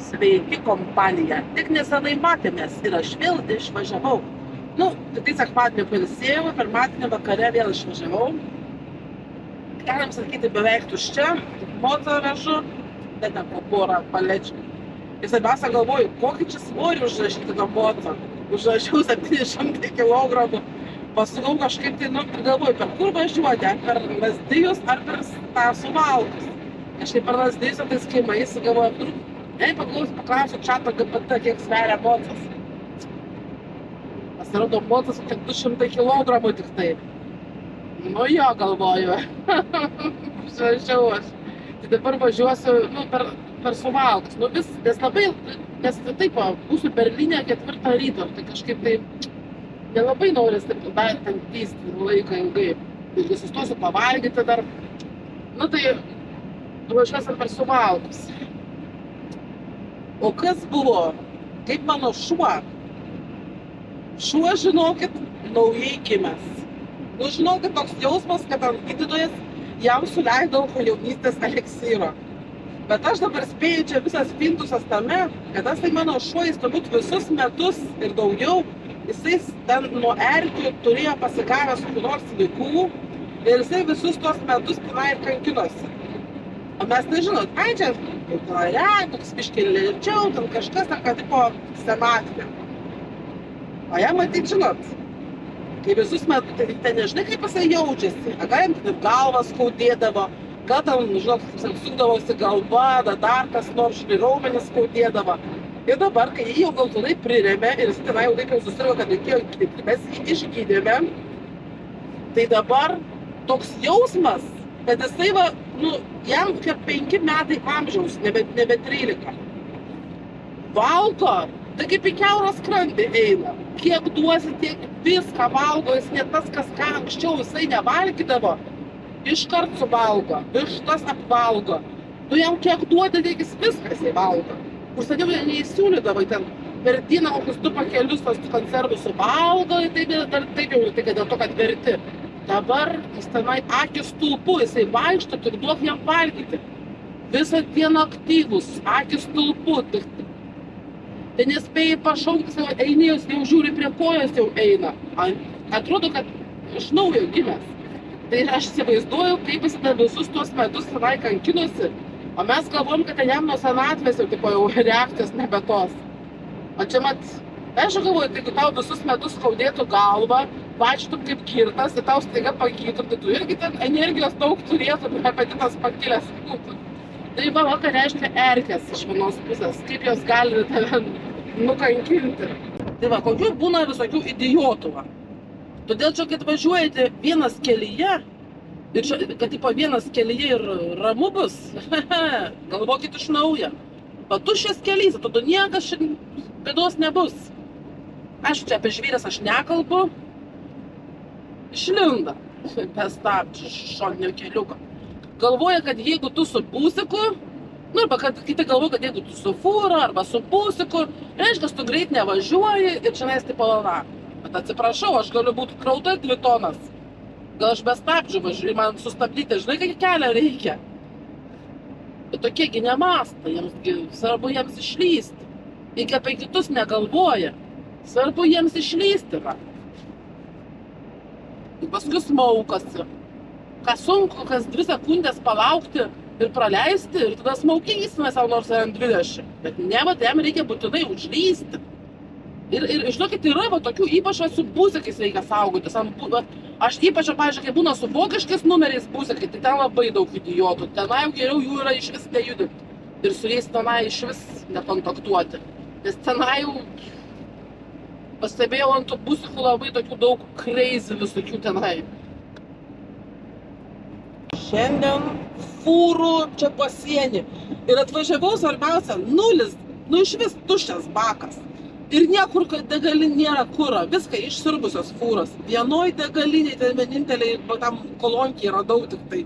Sveiki kompanija. Tik nesenai matėmės ir aš vėl išvažiavau. Tai sekmadienį pailsėjau, pirmadienį vakare vėl išvažiavau. Galim sakyti, beveik tuščia, tik motą vežu, bet ne po porą palečių. Ir svarbiausia galvoju, kokį čia svorį užrašyti tą motą. Užrašiau 700 kg. Pasukau kažkaip tai, ir galvoju, per kur važiuoti, ar per Lazdijus, ar per tą Suvalkus. Kažkaip per Lazdijus, tais kaimais, galvoju, paklausiu čato GPT, kiek sveria motas. Pasirodo, motas tik 200 kg tik tai. Jo, galvoju. Žažiau aš. Tai dabar važiuosiu, per Suvalkus. Nes taip, būsiu Berlyne 4 ryto, tai kažkaip tai nelabai noris taip ten tysti laiką ilgai. Ir sustosiu pavalgyti dar. Tai važiuosiu per Suvalkus. O kas buvo? Kaip mano šuo? Šuo, žinokit, naujai gimęs. Žinokit, toks jausmas, kad gydytojas jam suleido jaunystės eleksyro. Bet aš dabar spėju čia visas fintusas tame, kad tas tai mano šuo, jis turbūt visus metus ir daugiau, jisai ten nuo erkių turėjo pasigavęs kokių nors ligų ir jisai visus tos metus tenai ir kankinosi. O mes nežinot, čia toks biškį lėčiau, ten kažkas, kad tipo senatvė. O jam matyt, žinot, kai visus metus, tai nežinai, kaip jisai jaučiasi. Gal jam taip galvas skaudėdavo, gal tam, žinot, sukdavosi galva, dar kas nors raumenis skaudėdavo. Ir dabar, kai jį jau galtinai prirėmė ir jis tenai jau taip jau susirgo, kad reikėjo, mes jį išgydėme, tai dabar toks jausmas, kad jisai jam 5 metai amžiaus, nebe 13. Valgo, tai kaip į kiaurą skrandį eina. Kiek duosi, tiek viską valgo, jis net tas, kas ką anksčiau jisai nevalgydavo, iškart suvalgo, vištas apvalgo. Tu jam kiek duodi, tiek jis viskas įvalgo. Kur seniau neįsiūlydavo, ten per dieną kokius 2 pakelius tos konservus suvalgo, taip jau dėl to, kad verti. Dabar jis tenai akis stulpu, jisai vaikšto, tik duok jam valgyti. Visą dieną aktyvus, akis stulpu. Tai nespėjai pašaukti, eini, jis jau žiūri prie kojos, jau eina. Atrodo, kad iš naujo gimęs. Tai aš įsivaizduoju, kaip jis visus tuos metus tenai kankinosi. O mes galvom, kad jam nuo senatvės jau reakcijos nebe tos. O čia aš galvoju, tai jeigu tau visus metus skaudėtų galvą, vaikštum kaip kirtas, ir tau staiga pagytum, tai tu irgi ten energijos daug turėtum, ir apetitas pakilęs būtų. Tai ką reiškia erkės iš vienos pusės, kaip jos gali tave nukankinti. Tai kokių būna visokių idiotų. Todėl čia, kad važiuojate vienas kelyje, ir kad vienas kelyje ir ramu bus, galvokit iš naujo. Patušęs kelys, tada niekas bėdos nebus. Aš čia apie žvėrės aš nekalbu, išlinda be stabdžių šoninio keliuko. Galvoja, kad jeigu tu su busiku, arba kad kiti galvoja, kad jeigu tu su fūra arba su busiku, reiškia, tu greit nevažiuoji ir čia nesti palana. Bet atsiprašau, aš galiu būti krauta 2 tonas. Gal aš be stabdžių važiuoju, man sustabdyti, žinai, kokį kelią reikia. Bet tokiegi nemąsta, svarbu jiems išlysti. Iki apie kitus negalvoja. Svarbu jiems išlysti. Ir paskui smaukasi. Kas sunku, kas 2 sekundės palaukti ir praleisti, ir tada smaukysime savo nors ant 20. Bet ne, jam reikia būtinai užlysti. Ir žinokit, yra tokių, ypač su busikais reikia saugotis. Aš ypač, pavyzdžiui, kai būna su vokiškais numeriais busikai, tai ten labai daug idiotų. Tenai jau geriau jų yra iš vis nejudinti. Ir su jais tenai iš vis nekontaktuoti. Nes tenai jau pastebėjau ant tų busikų labai tokių daug crazy visokių tenai. Šiandien fūrų čia pasienį. Ir atvažiavau, svarbiausia, 0, iš vis tuščias bakas. Ir niekur degalinė nėra kuro, viską išsiurbusios fūros. Vienoj degaliniai, tai vieninteliai tam kolonkiai radau tik tai.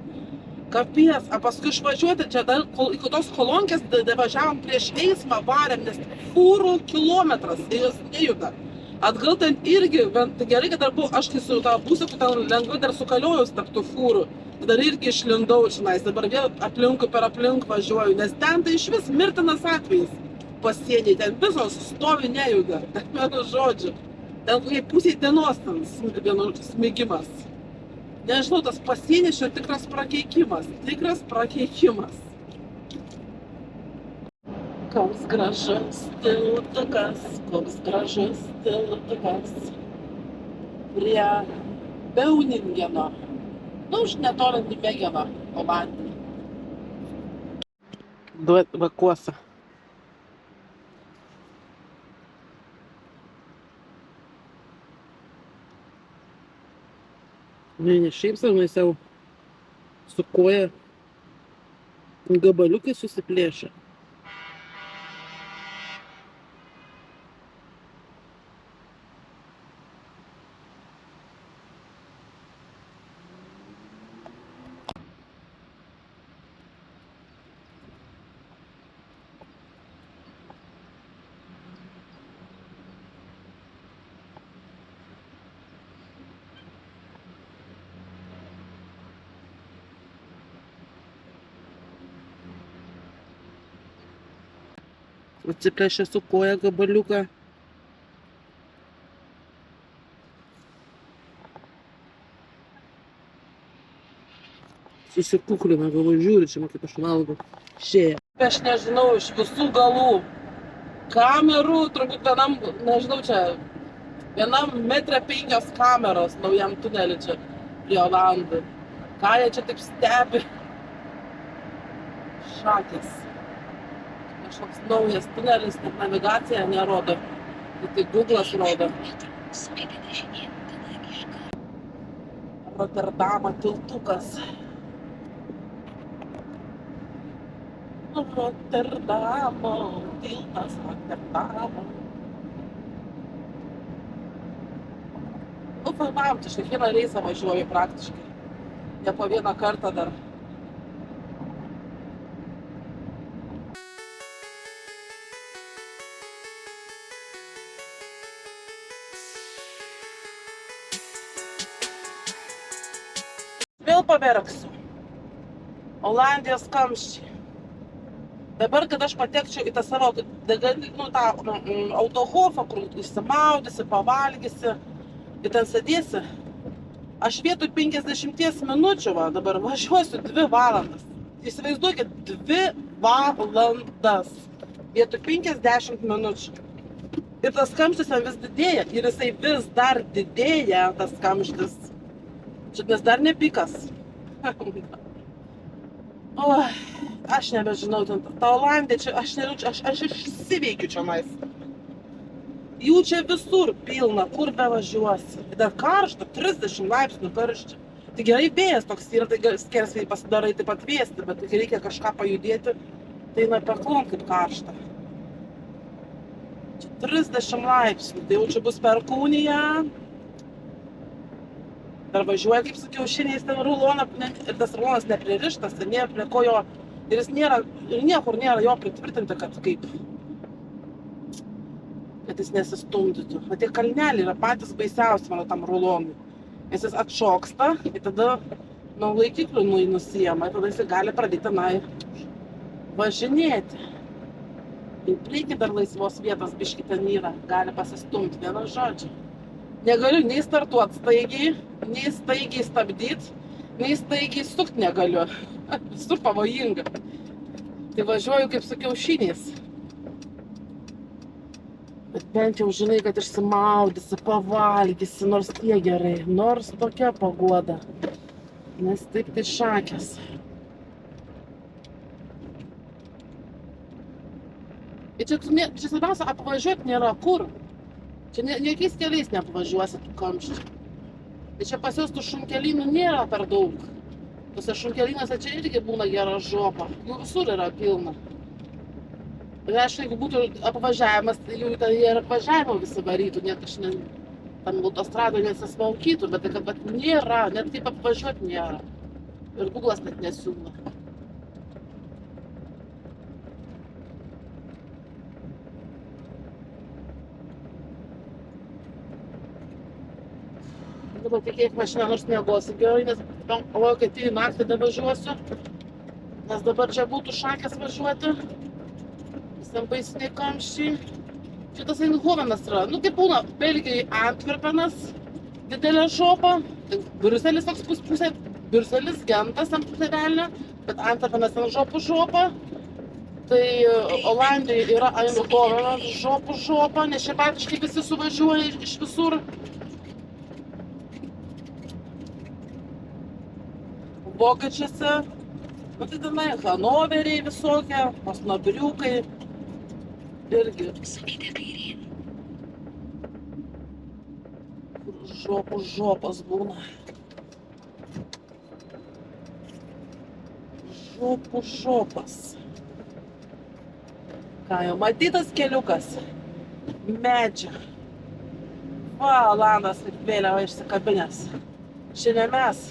Kapies, o paskui išvažiuoti čia dar, iki tos kolonkės važiavom prieš eismą varėm, nes fūrų kilometras, ir jos nejuda. Atgal ten irgi, gerai, kad dar buvo, aš kai su tą busiku ten lengvai dar sukaliojus tarp tų fūrų. Dar irgi išlindau čionais, dabar vėl per aplink važiuoju, nes ten tai iš vis mirtinas atvejis. pasieniai, ten visos stovi nejuda, vienu žodžiu. Ten kokiai pusė dienos ten vienu smigimas. Nežinau, tas pasienis čia tikras prakeikimas, Koks gražus tiltukas, prie Beuningeno, nu, už netoli Nimegeno, Olandija. Duet vakuosa. Ne šiaip savai savo su koja gabaliukai susiplėšia. Atsiplėšė su koja gabaliuką. Susikuklina, galvoju, žiūri, čia man kaip aš valgau. Šėja. Aš nežinau, iš visų galų kamerų, turbūt vienam, nežinau, čia vienam 1,5 m kameros naujam tunelį čia prie Olandų. Ką jie čia taip stebi? Šakės. Kažkoks naujas tunelis, net navigacija nerodo, tai Google'as rodo. Rotterdamo tiltukas. Rotterdamo tiltas, Rotterdamo. Nu, filmavom, čia kiekvieną reisą važiuoju praktiškai. Ne po vieną kartą dar. Vėl paverksiu. Olandijos kamščiai. Dabar, kad aš patekčiau į tą savo autohofą, kur išsimaudysi, pavalgysi ir ten sėdėsi, aš vietoj 50 minučių dabar važiuosiu 2 valandas. Įsivaizduokit, 2 valandas vietoj 50 minučių. Ir tas kamštis vis didėja ir jisai vis dar didėja, tas kamštis. Nes dar ne pikas. O, aš nebežinau, ta Olandija čia, aš išsiveikiu čia nais. Jų čia visur pilna, kur bevažiuosi. Dar karšta, 30 laipsnių karščia. Tai gerai vėjas toks yra, tai skersvėjai pasidarai taip atvėsti, bet kai reikia kažką pajudėti, tai eina peklon kaip karšta. Čia 30 laipsnių, tai jau čia bus Perkūnija. Dar važiuoja, kaip su kiaušiniais, ten ruloną, ir tas rulonas nepririštas, ir nėra prie ko jo, ir jis nėra, ir niekur nėra jo pritvirtinta, kad kaip, kad jis nesistumdytų. O tie kalneliai yra patys baisiausi mano tam rulonui. Nes jis atšoksta, ir tada nuo laikiklių nusijama, ir tada jis gali pradėti tenai važinėti. Ir priekį dar laisvos vietos biškį ten yra, gali pasistumti, vienu žodžiu. Negaliu nei startuoti staigiai, nei staigiai stabdyti, nei staigiai sukti negaliu. Visur pavojinga. Tai važiuoju kaip su kiaušiniais. Bet bent jau žinai, kad išsimaudysi, pavalgysi, nors tie gerai, nors tokia paguoda. Nes taip tai šakės. Ir čia svarbiausia, apvažiuoti nėra kur. Čia jokiais keliais neapvažiuosi tų kamščių. Tai čia pas juos tų šunkelynų nėra per daug. Tuose šunkelynose čia irgi būna gera žopa. Jų visur yra pilna. Ir aišku, jeigu būtų apvažiavimas, tai jų ir apvažiavimo visi varytų, net aš tam autostradoje nesismaukytų, bet tai kad nėra, net kaip apvažiuoti nėra. Ir Google'as net nesiūlo. Dabar tikėk mašiną nors miegosi gerai, nes Vokietijai naktį nevažiuosiu. Nes dabar čia būtų šakės važiuoti. Visam baisiniai kamščiai. Šitas Eindhovenas yra, nu kaip būna, Belgijai Antverpenas, didelė šopa, Briuselis toks pusė, Briuselis, Gentas ant pusė velnio, bet Antverpenas ant žopų šopa. Tai Olandijai yra Eindhovenas žopų šopa, nes čia praktiškai visi suvažiuoja iš visur. Vokiečiuose, nu tai tenai Hanoveriai visokie, Osnabriukai irgi. Kur žopas būna. Žopas. Ką jau matytas keliukas? Medžio. Va, Olandas kaip vėliava išsikabinęs. Šiandien mes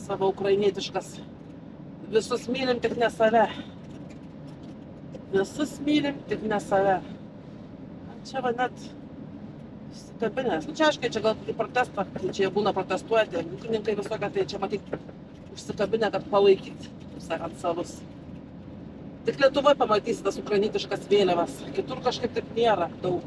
savo ukrainietiškas. Visus mylim, tik ne save. Visus mylim, tik ne save. Čia va net išsikabinęs. Nu čia aiškiai, čia gal kaip protestą, čia jie būna protestuoti. Ūkininkai visokie, tai čia matyt užsikabinę, kad palaikyti, sakant, savus. Tik Lietuvoje pamatysi tas ukrainietiškas vėliavas. Kitur kažkaip taip nėra daug.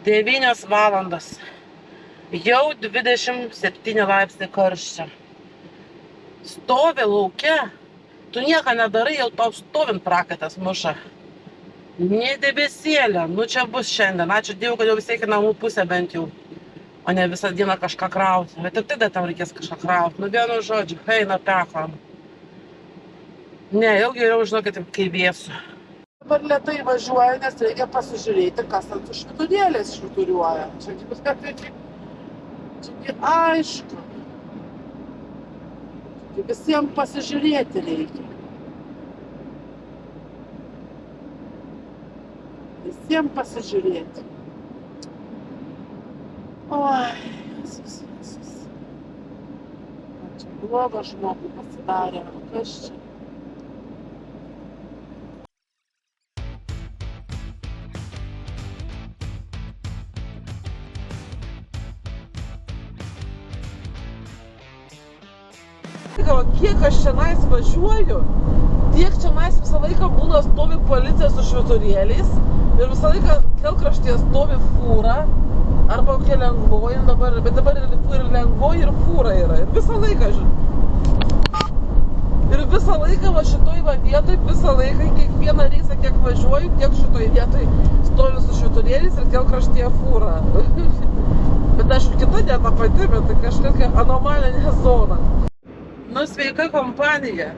9 valandas. Jau 27 laipsniai karščio. Stovi lauke, tu nieko nedarai, jau tau stovint prakaitas muša. Nė debesėlė, nu čia bus šiandien. Ačiū Dievui, kad jau vis tiek į namų pusę bent jau. O ne visą dieną kažką krauti. Bet ir tada tam reikės kažką krauti. Nu vienu žodžiu, eina peklam. Ne, jau geriau žinokit, kai vėsu. Dabar lėtai važiuoja, nes reikia pasižiūrėti, kas ant švyturėlės švyturiuoja. Čia aišku. Visiems pasižiūrėti reikia. Visiems pasižiūrėti. Oi, Jėzus. Čia blogą žmogų pasidarė. Kas čia? Kiek aš čionais važiuoju, tiek čionais visą laiką būna stovi policija su švyturėliais ir visą laiką kelkraštyje stovi fūra arba kokia lengvoji dabar, bet dabar ir lengvoji ir fūra yra ir visą laiką, ir visą laiką va šitoj va vietoj, visą laiką, kiekvieną reisą kiek važiuoju, tiek šitoj vietoj stovi su švyturėliais ir kelkraštyje fūra. Bet aišku, kita diena pati, bet tai kažkokia anomalinė zona. Nu, sveika kompanija.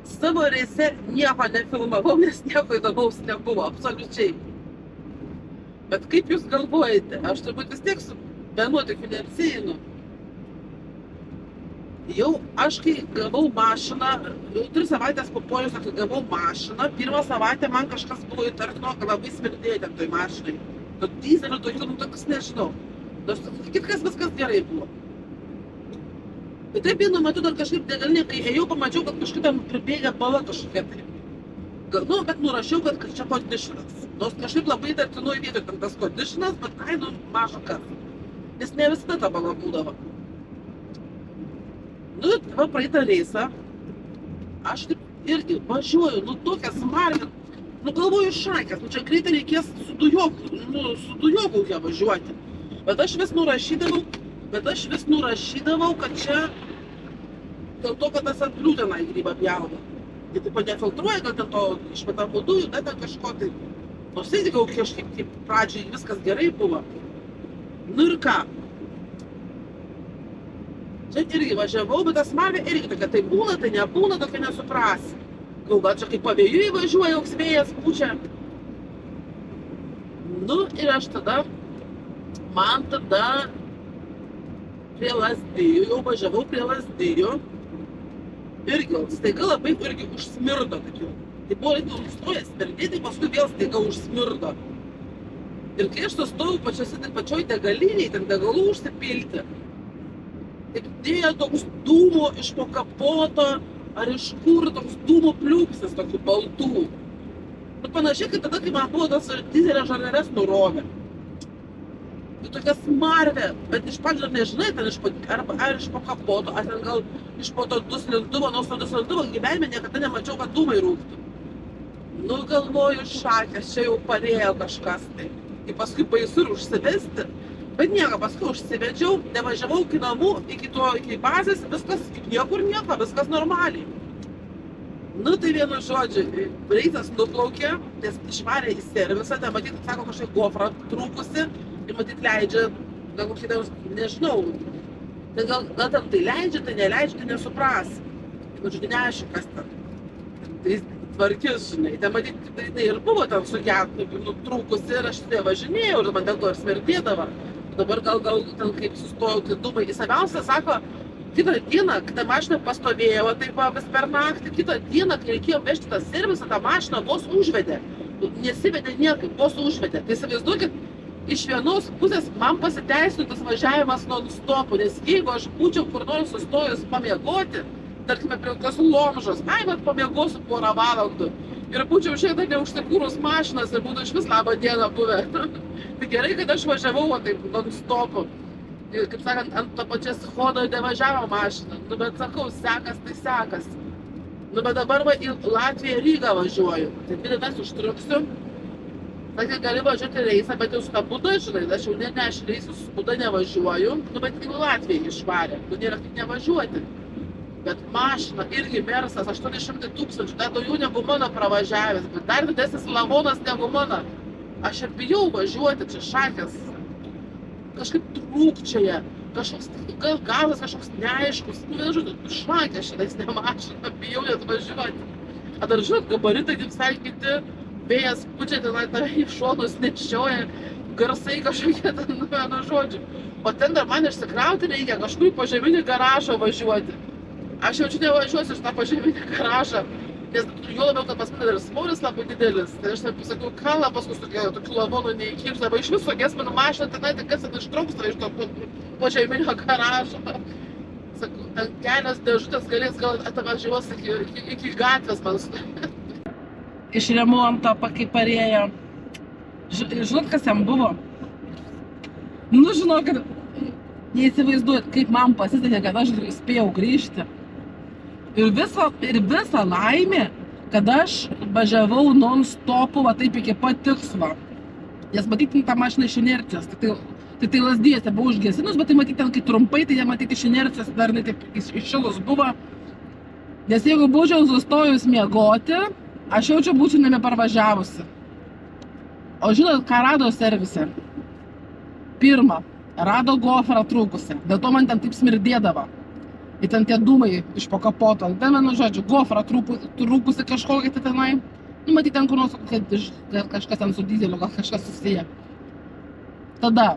Savo reise nieko nefilmavau, nes nieko įdomaus nebuvo, absoliučiai. Bet kaip jūs galvojate, aš turbūt vis tiek su be nuotykių neapsieinu. Jau aš kai gavau mašiną, jau 3 savaitės po poilsio, kai gavau mašiną, pirmą savaitę man kažkas buvo įtartino, kad labai smirdėjo ten toj mašinai. Kad dyzelio tokių, nu tokius nežinau. Nors kitkas viskas gerai buvo. Bet taip vienu metu dar kažkaip degalinė, kai ėjau, pamačiau, kad kažkaip ten pribėgė bala kažkokia tai. Nu, bet nurašiau, kad čia kondišnas. Nors kažkaip labai įtartinoj vietoj ten tas kondišnas, bet nu, maža kas. Nes ne visada ta bala būdavo. Nu, va praeitą reisą, aš taip irgi važiuoju, nu tokia smarvė, nu galvoju šakės, nu čia greitai reikės su dujogauja važiuoti. Bet aš vis nurašydavau, kad čia dėl to, kad tas ant liūteną į grybą pjauna. Tai taip nefiltruoja, gal ten to išmetamų dujų, ten kažko tai. Nors įtikau kažkaip taip pradžiai viskas gerai buvo. Nu ir ką? Čia irgi važiavau, bet tas smarvė irgi tokia, tai būna, tai nebūna, tokia nesuprasi. Gal čia kaip pavėjui važiuoja, auks vėjas pučia. Nu ir aš tada, prie Lazdijų, jau važiavau prie Lazdijų. Irgi, staiga labai irgi užsmirdo tokiu. Tai buvo reikia užstojęs smirdėti, paskui vėl staiga užsmirdo. Ir kai aš sustojau pačioj degaliniai, ten degalų užsipilti, taip dėjo toks dūmo iš po kapoto, ar iš kur toks dūmo pliūpsis, tokių baltų. Nu panašiai, kaip tada, kai man buvo tas dizelio žareles nurovė. tokia smarvė, bet iš pradžio nežinai, ten ar iš po kapoto, ar ten gal iš po to duslintuvo, nors to duslintuvo gyvenime niekada nemačiau, kad dūmai rūktų. Nu, galvoju, šakės, čia jau parėjo kažkas tai. Ir paskui baisu ir užsivesti, bet nieko, paskui užsivedžiau, nevažiavau iki namų, iki bazės, viskas niekur nieko, viskas normaliai. Nu, tai vienu žodžiu, reitas nuplaukė, nes išvarė į servisą, ten matyt, sako, kažkaip gofrą trūkusi ir matyt leidžia, gal kokie ten, nežinau, tai gal ten tai leidžia, tai neleidžia, tai nesupras. Nu, žodžiu, neaišku, kas ten. Tai tvarkis, žinai, ten matyt, tai ir buvo ten trūkusi ir aš tai važinėjau ir man dėl to ir smerdėdavo. Dabar gal ten kaip sustojau, tai dūmai į saviausią, sako, kitą dieną, kai ta mašina pastovėjo taip vis per naktį, kitą dieną, kai reikėjo vežti tą servisą, tą mašiną vos užvedė. Nesivedė niekaip, vos užvedė. Tai įsivaizduokit, iš vienos pusės man pasiteisino tas važiavimas non-stopų, nes jeigu aš būčiau kur nors sustojus pamiegoti, tarkime prie kokios lomžos, bet pamiegosiu porą valandų ir būčiau šiek tiek neužsikūrus mašinas ir būtų iš vis labą dieną buvę. Tai gerai, kad aš važiavau taip non-stopų. Kaip sakant, ant to pačias chodo nevažiavo mašiną. Nu, bet sakau, sekas tai sekas. Nu, bet dabar va į Latviją Rygą važiuoju. Tai 2 dienas užtruksiu. Sakė, gali važiuoti reisą, bet jau su tą Buda, žinai, aš jau aš reisų su Buda nevažiuoju. Nu, bet į Latviją išvarė. Nu, nėra kaip nevažiuoti. Bet mašina irgi Mersas, 800 000, dar daugiau negu mano pravažiavęs, bet dar didesnis lavonas negu mano. Aš ir bijau važiuoti, čia šakės. Kažkaip trūkčioje, kažkoks gazas kažkoks neaiškus, nu, vienu žodžiu, šakė šitais nemašina, bijau net važiuoti. A dar žinot, gabaritai kaip visai kiti, vėjas pučia ten į šonus nešioja, garsai kažkokie ten, nu, vienu žodžiu. O ten dar man išsikrauti reikia, kažkur į požeminį garažą važiuoti. Aš jaučiu nevažiuosiu iš tą požeminį garažą, nes juo labiau, kad pas mane dar svoris labai didelis. Tai aš taip pasakiau, kalą paskui tokių lavonų neįkirps, arba iš viso gesminu mašiną, tenai tik kas ten ištrauks iš to požeminio garažo. Sakau, ten kelios dėžutės galės gal atvažiuos iki gatvės man. Iš remonto, kai parėjo. Žinot, kas jam buvo? Nu, žinokit, neįsivaizduojat, kaip man pasisekė, kad aš spėjau grįžti. Ir visa laimė, kad aš važiavau non-stopu, va taip iki pat tikslo. Nes matyti tą mašiną iš inercijos, tai Lazdijose buvo užgesinus, bet tai matyti ten, kai trumpai, tai jie matyti iš inercijos dar ne taip iššilus buvo. Nes jeigu būčiau sustojus miegoti, aš jaučiu būčiau nebeparvažiavusi. O žinot, ką rado servise? Pirma, rado gofrą trūkusią, dėl to man ten taip smirdėdavo. Ir ten tie dūmai iš po kapoto. Ten, vienu žodžiu, gofrą trūkusi kažkokia tai tenai. Nu, matyt, ten kur nors kažkas ten su dizeliu, gal kažkas susiję. Tada,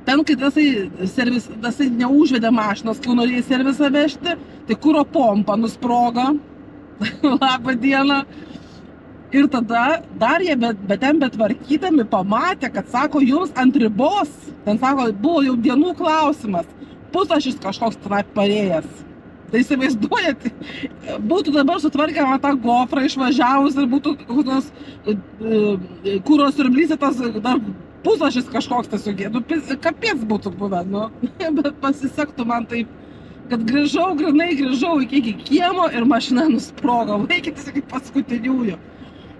ten, kai tasai neužvedė mašinos, kai norėjai servisą vežti, tai kuro pompa nusprogo. Labą dieną. Ir tada dar jie ten betvarkydami pamatė, kad sako, jums ant ribos, ten sako, buvo jau dienų klausimas, pusašis kažkoks tenai parėjęs. Tai įsivaizduojat, būtų dabar sutvarkėma tą gofrą išvažiavus ir būtų kokios kūros siurblys, tas dar pusašis kažkoks tai sugėdų, kapiec būtų buvę, nu. Bet pasisektų man taip, kad grįžau iki kiemo ir mašina nusprogo, laikytis iki paskutiniųjų.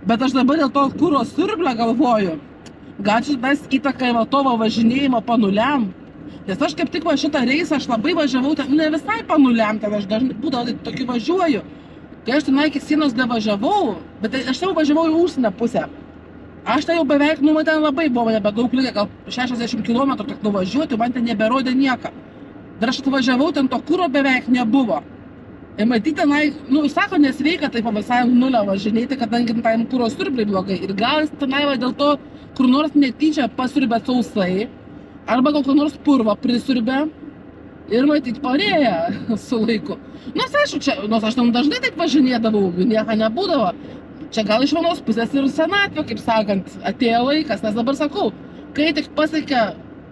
Bet aš dabar dėl to kuro siurblio galvoju, gal čia mes įtaką į Vatovo važinėjimą panuliam. Nes aš kaip tik va šitą reisą, aš labai važiavau, ne visai panuliam, ten aš dažnai būdavo tokį važiuoju. Kai aš tenai iki sienos nevažiavau, bet aš jau važiavau į užsienio pusę. Aš ten jau beveik, nu man ten labai buvo nebedaug likę, gal 60 km tik nuvažiuoti, man ten neberodė nieką. Dar aš atvažiavau, ten to kuro beveik nebuvo. Ir matyti tenai, nu, sako, nesveika taip visai nulio važinėti, kadangi tam kuro siurbliai blogai. Ir gal jis tenai va dėl to, kur nors netyčia pasiurbė sausai, arba gal kur nors purvą prisiurbė ir matyti parėję su laiku. Nors aišku, nors aš tam dažnai taip važinėdavau, nieko nebūdavo. Čia gal iš vienos pusės ir senatvė, kaip sakant, atėjo laikas, nes dabar sakau, kai tik pasiekė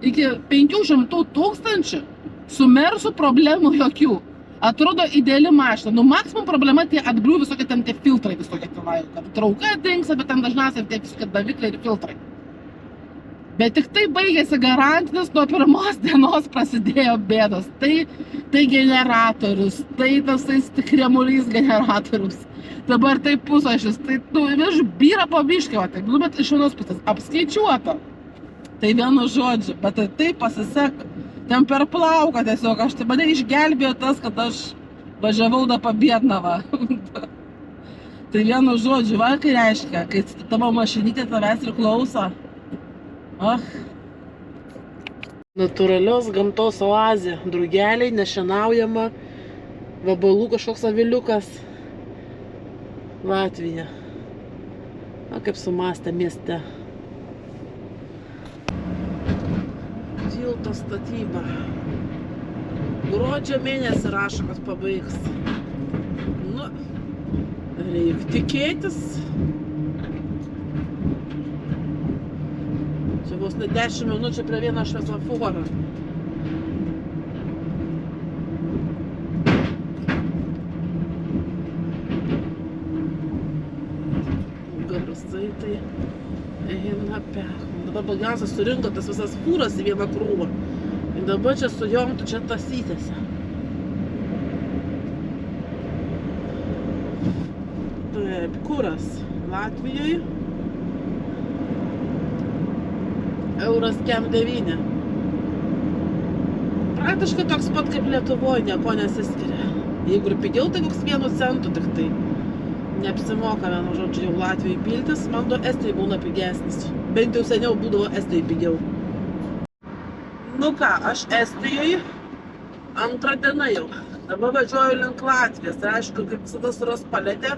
iki 500 000, su Mersu problemų jokių. Atrodo ideali mašina. Nu, maksimum problema tie atbrių visokie ten tie filtrai visokie tenai. Kad trauka dingsa, bet ten dažniausiai tie visokie davikliai ir filtrai. Bet tik tai baigėsi garantinis, nuo pirmos dienos prasidėjo bėdos. Tai generatorius, tai tasais kremulys generatorius. Dabar tai pusašis, tai virš byra po biškį, o taip, nu, bet iš vienos pusės apskaičiuota. Tai vienu žodžiu, bet tai pasisek, ten per plauką tiesiog, aš tai mane išgelbėjo tas, kad aš važiavau da pabiednavą. Tai vienu žodžiu, va, kai reiškia, kai tavo mašinytė tavęs ir klauso. Natūralios gamtos oazė, drugeliai, nešienaujama, vabalų kažkoks aviliukas. Latvija. Kaip sumastė mieste. Tilto statyba. Gruodžio mėnesį rašo, kad pabaigs. Nu, reikia tikėtis. Čia vos ne 10 minučių prie vieno šviesoforo. Garsai tai eina pech. Dabar blogiausia surinko tas visas fūras į vieną krūvą. Ir dabar čia su jom tu čia tasytėse. Taip, kuras Latvijoje. Euras kem 9. Praktiškai toks pat kaip Lietuvoje, nieko nesiskiria. Jeigu ir pigiau, tai koks 1 centų tik tai. Neapsimoka, vienu žodžiu, jau Latvijai piltis, man do Estijai būna pigesnis. Bent jau seniau būdavo Estijai pigiau. Nu ką, aš Estijoje antrą dieną jau. Dabar važiuoju link Latvijos. Tai aišku, kaip visada suras paletę.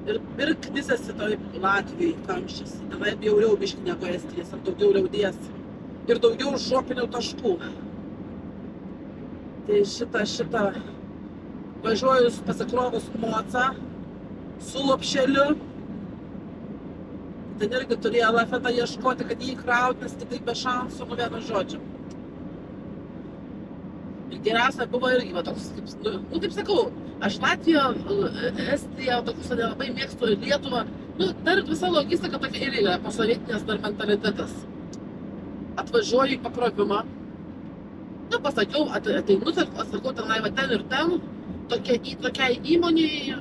Ir knisėsi toj Latvijai kamščias. Tenai bjauriau biškį negu Estijas, ir daugiau liaudies. Ir daugiau šopinių taškų. Tai šitą važiuoju pasikrovus mocą su lopšeliu. Ten irgi turėjo lafetą ieškoti, kad jį įkrauti, nes kitaip be šansų, nu vienu žodžiu. Ir geriausia buvo irgi, va, toks, kaip sakau, aš Latviją, Estiją, tokius nelabai mėgstu, ir Lietuvą. Nu, dar visa logistika tokia irgi yra posovietinės dar mentalitetas. Atvažiuoju į pakrovimą. Nu, pasakiau, ateinu, sakau, tenai va ten ir ten, tokiai įmonėje,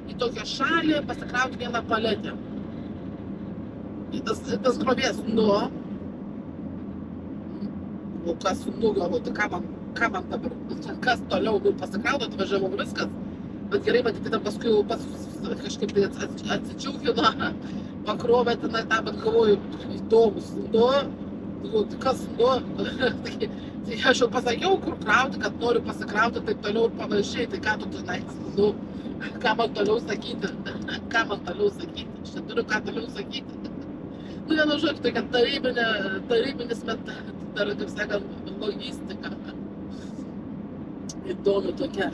į tokią šalį, pasikrauti vieną paletę. Tas krovės, kas nugalvo, tai ką man dabar, kas toliau, pasikrauti, atvažiavau viskas. Bet gerai, matyti, ten paskui jau pats kažkaip tai atsičiūkino, pakrovė tenai tą, bet galvoju, įdomus, kas, tai aš jau pasakiau, kur krauti, kad noriu pasikrauti, taip toliau ir panašiai, tai ką tu tenai, ką man toliau sakyti, aš neturiu ką toliau sakyti. Nu, vienu žodžiu, tai kad tarybinis dar, kaip sakant, logistika. Įdomi tokia.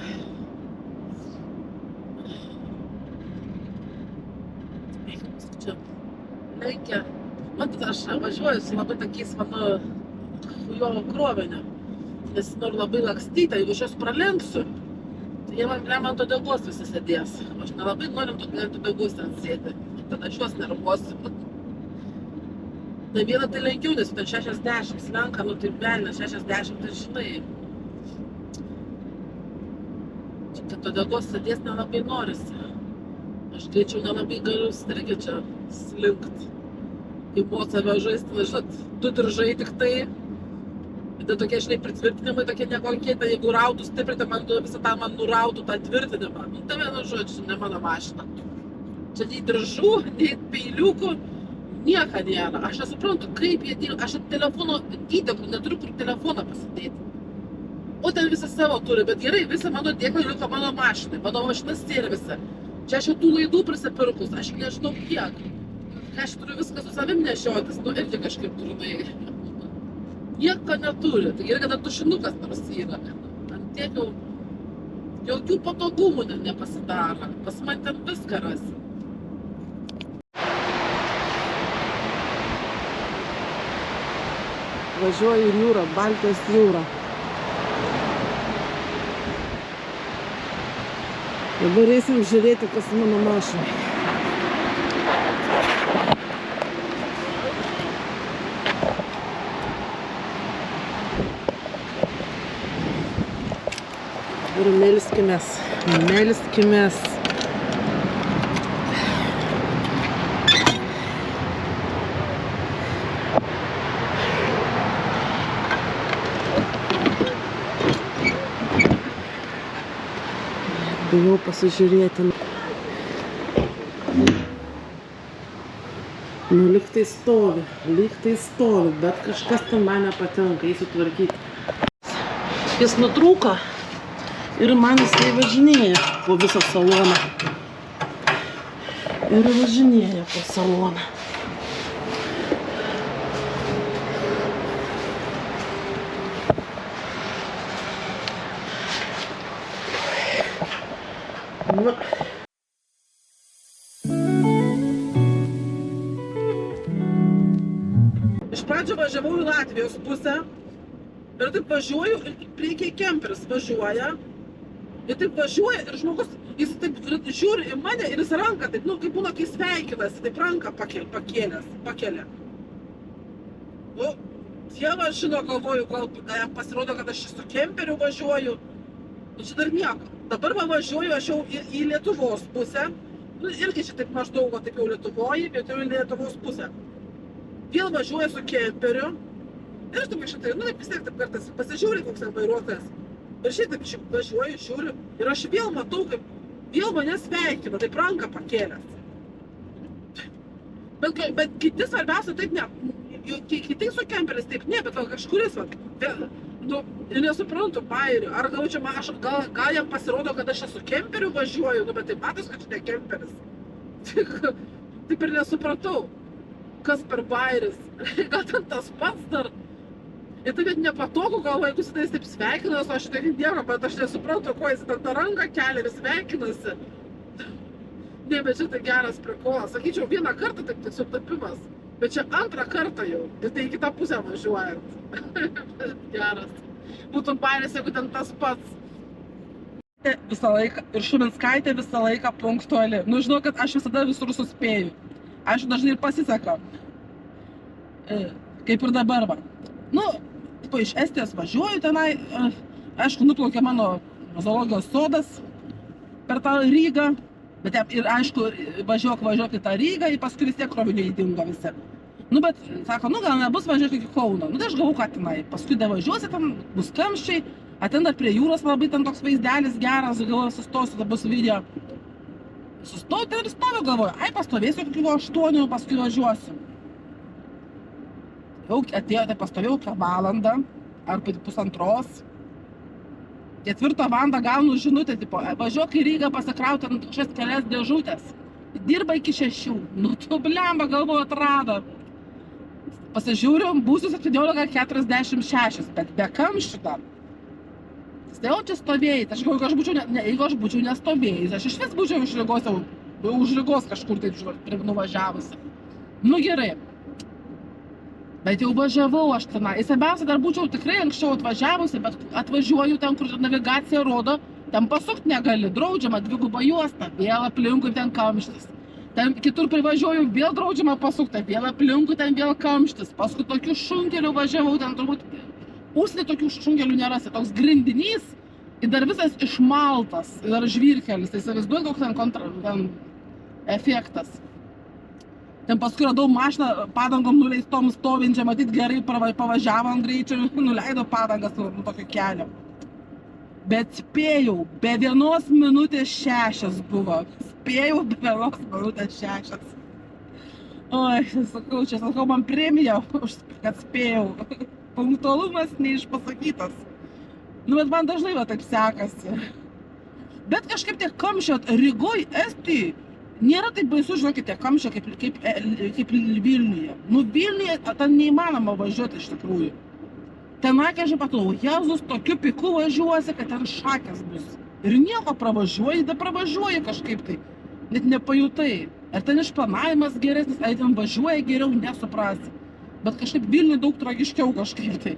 Čia lenkia. Matot, aš važiuoju su labai tokiais, mano, jo kroviniu. Nes noriu labai lakstyti, jeigu aš jos pralenksiu, tai jie man ant uodegos visi sėdės. Aš nelabai norim ant uodegos ten sėdi. Tada aš juos nervuosiu. Tai vieną tai lenkiau, nes ten 60 slenka, nu tai velnė, 60, tai žinai. Čia kad uodegos sėdės nelabai norisi. Aš greičiau nelabai galiu irgi čia slinkt. Į mocą vežais, žinot, 2 diržai tik tai. Tai tokie, žinai, pritvirtinimai tokie nekokie, tai jeigu rautų stiprinti, visą tą man nurautų tą tvirtinimą. Nu, tai vienu žodžiu, ne mano mašina. Čia nei diržų, nei peiliukų, nieko nėra. Aš nesuprantu, kaip jie dirba. Aš telefono įtekų neturiu kur telefoną pasidėti. O ten visą savo turi, bet gerai, visą mano dėklą liko mano mašinai, mano mašinas servise. Čia aš jau tų laidų prisipirkus, aš nežinau kiek. Aš turiu viską su savim nešiotis, nu irgi kažkaip turiu. Nieko neturi, tai gerai, kad tušinukas nors yra. Ant tiek jau jokių patogumų nepasidaro. Pas man ten viską rasi. Važiuoju į jūrą, Baltijos jūrą. Dabar eisim žiūrėti, kas mano mašinai. ir melskimės. Bijau pasižiūrėti. Nu, lyg tai stovi, bet kažkas ten man nepatinka, įsitvarkyti. Jis nutrūko ir man jisai važinėja po visą saloną. Nu. Iš pradžio važiavau į Latvijos pusę ir taip važiuoju ir priekiai kemperis važiuoja ir taip važiuoja ir žmogus, jis taip žiūri į mane ir jis ranką taip, nu kaip būna, kai sveikinasi, taip ranką pakelia. Nu, Dievas žino, galvoju, gal jam pasirodo, kad aš su kemperiu važiuoju. Nu, čia dar nieko. Dabar važiuoju aš jau į Lietuvos pusę. Nu, irgi čia taip maždaug, taip jau Lietuvoje, bet jau į Lietuvos pusę. Vėl važiuoju su kemperiu. Ir aš taip šitai, nu taip vis tiek taip kartais pasižiūri, koks ten vairuotojas. Ir šitaip važiuoju, žiūriu. Ir aš vėl matau, kaip vėl mane sveikina, taip ranką pakėlęs. Bet kiti svarbiausia taip ne. Kiti su kemperis taip ne, bet kažkuris, nu, nesuprantu bairių. Ar gal jam pasirodo, kad aš su kemperiu važiuoju, nu, bet tai matos, kad čia ne kemperis. Taip ir nesupratau, kas per bairis. Gal ten tas pats dar. Ir tai net nepatogu, galvoju, jeigu jis taip sveikinas, o aš tai Dievą, bet aš nesuprantu, ko jis ten tą ranką kelia ir sveikinasi. Ne, bet čia tai geras prikolas. Sakyčiau, vieną kartą taip sutapimas. Bet čia antrą kartą jau, ir tai į kitą pusę važiuojant. Geras. Būtų bairis, jeigu ten tas pats. Visą laiką, ir Šuminskaitė visą laiką punktuali. Nu, žinau, kad aš visada visur suspėju. Aišku, dažnai ir pasiseka. Kaip ir dabar, va. Nu, iš Estijos važiuoju tenai. Aišku, nuplaukė mano zoologijos sodas per tą Rygą. Bet ir aišku, važiuok į tą Rygą, ir paskui vis tiek kroviniai įdingo visi. Nu, bet, sako, nu, gal nebus važiuok iki Kauno. Nu, tai aš galvoju, kad tenai. Paskui davažiuosi, ten bus kamščiai, ten dar prie jūros labai ten toks vaizdelis geras, galvoju, sustosiu, tada bus video. Sustoju, ten ir stoviu, galvoju, pastovėsiu iki 8, paskui važiuosiu. Jau atėjo, tai pastovėjau valandą, ar pusantros. 4 valandą gaunu žinutę, tipo, važiuok į Rygą pasikrauti ant kažkas kelias dėžutės. Dirba iki 6. Nu, tu blemba, galvoju, atrado. Pasižiūriu, būsiu 17:46, bet be kamščių dar. Tai jau čia stovėjai, tai aš galvoju, jeigu aš būčiau nestovėjai, aš iš vis būčiau už Rygos kažkur taip nuvažiavusi. Nu, gerai. Bet jau važiavau aš tenai. Įsiabiausia, dar būčiau tikrai anksčiau atvažiavusi, bet atvažiuoju ten, kur navigacija rodo, ten pasukti negali, draudžiama dviguba juosta, vėl aplinkui ten kamštis. Ten kitur privažiuoju, vėl draudžiama pasukti, vėl aplinkui ten vėl kamštis. Paskui tokių šunkelių važiavau, ten turbūt Užsienį tokių šunkelių nerasi, toks grindinys ir dar visas išmaltas, ir dar žvyrkelis, tai įsivaizduoju, koks ten efektas. Ten paskui radau mašiną padangom nuleistom stovinčią, matyt gerai pavažiavo ant greičio, nuleido padangas nuo tokio kelio. Bet spėjau, be 1:06 buvo. Spėjau be 1:06. Oi, sakau, man premija, kad spėjau. Punktualumas neišpasakytas. Nu, bet man dažnai va taip sekasi. Bet kažkaip tie kamščio Rygoj, Estijoj, nėra taip baisu, žinokit, tie kamščio kaip Vilniuje. Nu, Vilniuje ten neįmanoma važiuoti iš tikrųjų. Ten akėžiai patau, Jėzus, tokiu piku važiuosi, kad ten šakės bus. Ir nieko pravažiuoji, da pravažiuoji kažkaip tai. Net nepajutai. Ar ten išplanavimas geresnis, ar ten važiuoja geriau, nesuprasi. Bet kažkaip Vilniui daug tragiškiau kažkaip tai.